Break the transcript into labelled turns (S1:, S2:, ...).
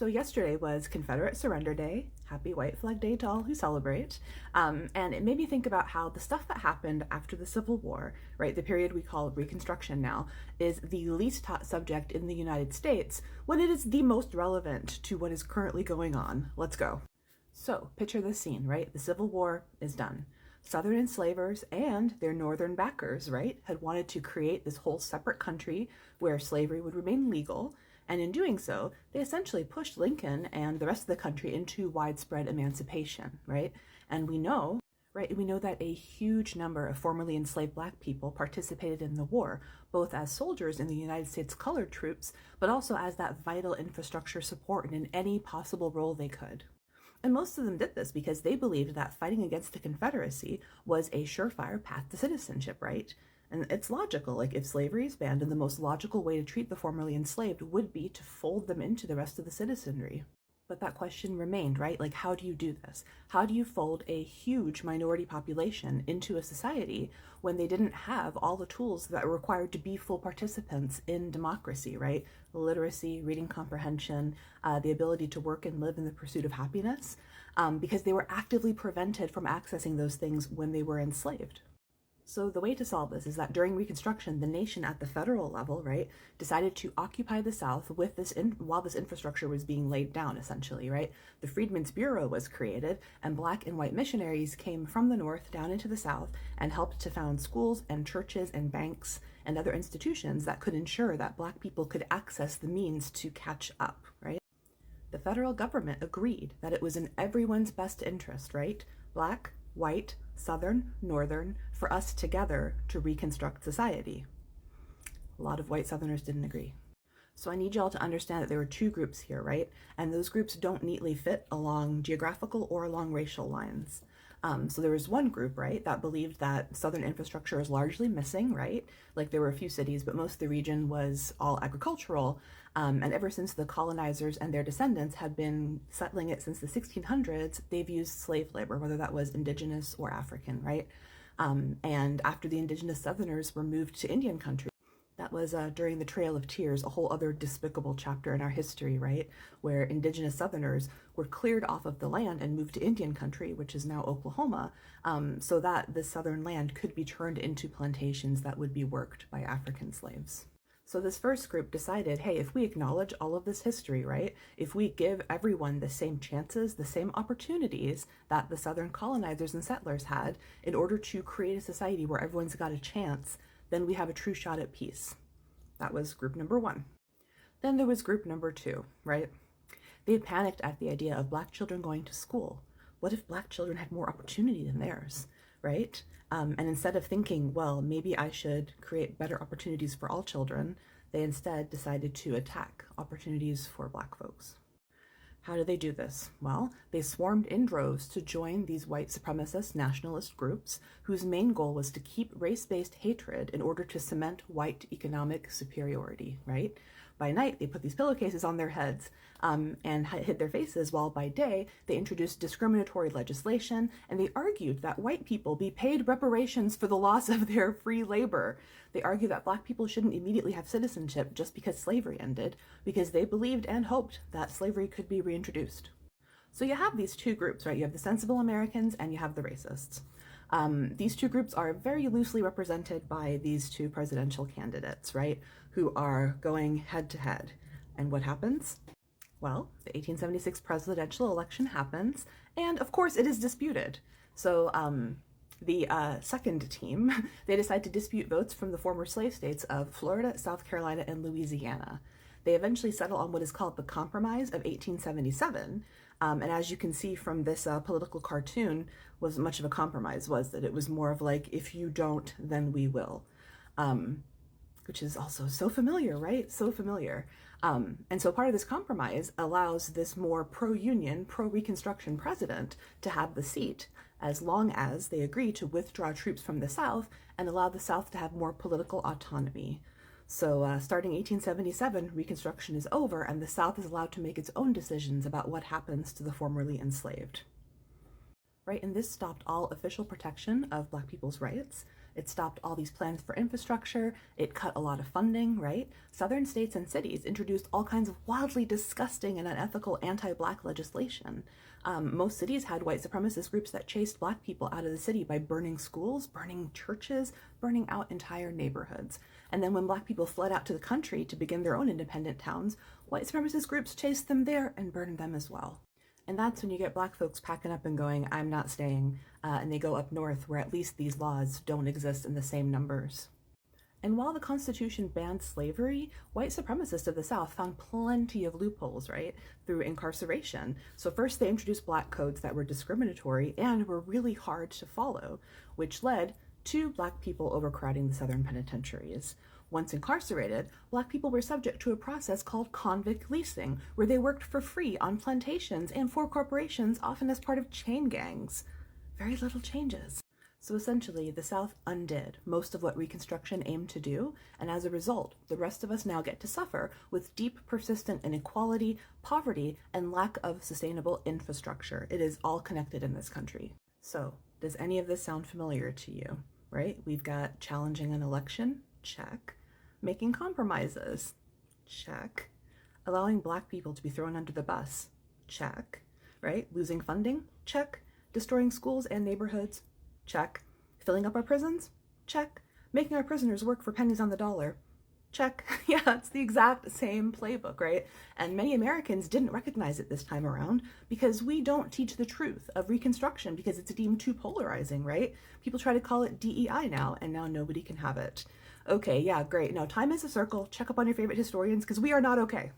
S1: So yesterday was Confederate Surrender Day. Happy White Flag Day to all who celebrate. And it made me think about how the stuff that happened after the Civil War, right, the period we call Reconstruction now, is the least taught subject in the United States when it is the most relevant to what is currently going on. Let's go. So picture this scene, right? The Civil War is done. Southern enslavers and their Northern backers, right, had wanted to create this whole separate country where slavery would remain legal. And in doing so, they essentially pushed Lincoln and the rest of the country into widespread emancipation, right? And we know that a huge number of formerly enslaved Black people participated in the war, both as soldiers in the United States colored troops, but also as that vital infrastructure support and in any possible role they could. And most of them did this because they believed that fighting against the Confederacy was a surefire path to citizenship, right? And it's logical. Like, if slavery is banned, then the most logical way to treat the formerly enslaved would be to fold them into the rest of the citizenry. But that question remained, right? Like, how do you do this? How do you fold a huge minority population into a society when they didn't have all the tools that were required to be full participants in democracy, right? Literacy, reading comprehension, the ability to work and live in the pursuit of happiness, because they were actively prevented from accessing those things when they were enslaved. So the way to solve this is that during Reconstruction, the nation at the federal level, right, decided to occupy the South with while this infrastructure was being laid down, essentially, right? The Freedmen's Bureau was created, and Black and white missionaries came from the North down into the South and helped to found schools and churches and banks and other institutions that could ensure that Black people could access the means to catch up, right? The federal government agreed that it was in everyone's best interest, right? Black, white, Southern, Northern, for us together to reconstruct society. A lot of white Southerners didn't agree. So I need y'all to understand that there were two groups here, right? And those groups don't neatly fit along geographical or along racial lines. So there was one group, right, that believed that Southern infrastructure is largely missing, right? Like, there were a few cities, but most of the region was all agricultural. And ever since the colonizers and their descendants had been settling it since the 1600s, they've used slave labor, whether that was indigenous or African, right? And after the indigenous Southerners were moved to Indian country, that was during the Trail of Tears, a whole other despicable chapter in our history, right? Where indigenous Southerners were cleared off of the land and moved to Indian country, which is now Oklahoma, so that the southern land could be turned into plantations that would be worked by African slaves. So this first group decided, hey, if we acknowledge all of this history, right? If we give everyone the same chances, the same opportunities that the Southern colonizers and settlers had in order to create a society where everyone's got a chance, then we have a true shot at peace. That was group number one. Then there was group number two, right? They panicked at the idea of Black children going to school. What if Black children had more opportunity than theirs, right? And instead of thinking, well, maybe I should create better opportunities for all children, they instead decided to attack opportunities for Black folks. How do they do this? Well, they swarmed in droves to join these white supremacist nationalist groups whose main goal was to keep race-based hatred in order to cement white economic superiority, right? By night, they put these pillowcases on their heads and hid their faces, while by day, they introduced discriminatory legislation, and they argued that white people be paid reparations for the loss of their free labor. They argued that Black people shouldn't immediately have citizenship just because slavery ended, because they believed and hoped that slavery could be reintroduced. So you have these two groups, right? You have the sensible Americans and you have the racists. These two groups are very loosely represented by these two presidential candidates, right? Who are going head to head. And what happens? Well, the 1876 presidential election happens, and of course it is disputed. So the second team, they decide to dispute votes from the former slave states of Florida, South Carolina, and Louisiana. They eventually settle on what is called the Compromise of 1877. And as you can see from this political cartoon, wasn't much of a compromise, was that it was more of like, if you don't, then we will. Which is also so familiar, right? So familiar. And so part of this compromise allows this more pro-union, pro-Reconstruction president to have the seat, as long as they agree to withdraw troops from the South and allow the South to have more political autonomy. So starting 1877, Reconstruction is over, and the South is allowed to make its own decisions about what happens to the formerly enslaved. Right, and this stopped all official protection of Black people's rights, It stopped all these plans for infrastructure. It cut a lot of funding, right? Southern states and cities introduced all kinds of wildly disgusting and unethical anti-Black legislation. Most cities had white supremacist groups that chased Black people out of the city by burning schools, burning churches, burning out entire neighborhoods. And then when Black people fled out to the country to begin their own independent towns, white supremacist groups chased them there and burned them as well. And that's when you get Black folks packing up and going, I'm not staying, and they go up north where at least these laws don't exist in the same numbers. And while the Constitution banned slavery, white supremacists of the South found plenty of loopholes, right, through incarceration. So first they introduced Black codes that were discriminatory and were really hard to follow, which led to Black people overcrowding the Southern penitentiaries. Once incarcerated, Black people were subject to a process called convict leasing, where they worked for free on plantations and for corporations, often as part of chain gangs. Very little changes. So essentially, the South undid most of what Reconstruction aimed to do, and as a result, the rest of us now get to suffer with deep, persistent inequality, poverty, and lack of sustainable infrastructure. It is all connected in this country. So, does any of this sound familiar to you, right? We've got challenging an election, check. Making compromises, check. Allowing Black people to be thrown under the bus, check, right? Losing funding, check. Destroying schools and neighborhoods, check. Filling up our prisons, check. Making our prisoners work for pennies on the dollar, check. Yeah, it's the exact same playbook, right? And many Americans didn't recognize it this time around because we don't teach the truth of Reconstruction because it's deemed too polarizing, right? People try to call it DEI now, and now nobody can have it. Okay, yeah, great. No, time is a circle. Check up on your favorite historians because we are not okay.